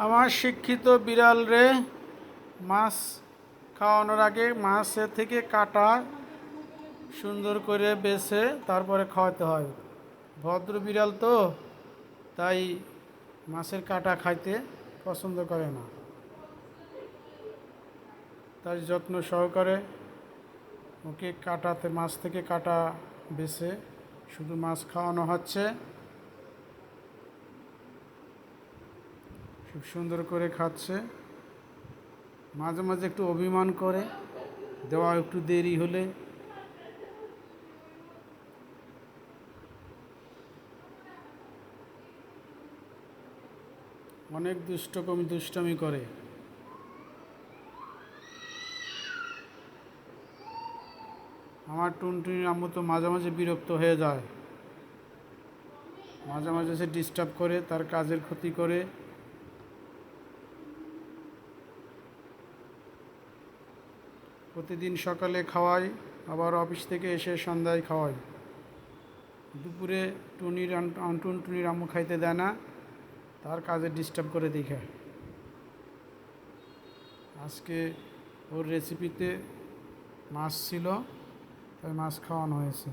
আমার শিক্ষিত বিড়াল রে মাছ খাওয়ানোর আগে মাছের থেকে কাটা সুন্দর করে বেছে তারপরে খাওয়াতে হয়। ভদ্র বিড়াল তো, তাই মাছের কাটা খাইতে পছন্দ করে না, তাই যত্ন সহকারে ওকে মাছ থেকে কাটা বেছে শুধু মাছ খাওয়ানো হচ্ছে। খুব সুন্দর করে খাচ্ছে। মাঝে মাঝে একটু অভিমান করে, দেওয়া একটু দেরি হলে। অনেক দুষ্টামি করে। আমার টুনটুনির আম্মু তো মাঝে মাঝে বিরক্ত হয়ে যায়, মাঝে মাঝে সে ডিস্টার্ব করে, তার কাজের ক্ষতি করে। প্রতিদিন সকালে খাওয়াই, আবার অফিস থেকে এসে সন্ধ্যায় খাওয়াই। দুপুরে টুনটুনির আম্মু খাইতে দেয় না, তার কাজে ডিস্টার্ব করে দেখে। আজকে ওর রেসিপিতে মাছ ছিল, তাই মাছ খাওয়ানো হয়েছে।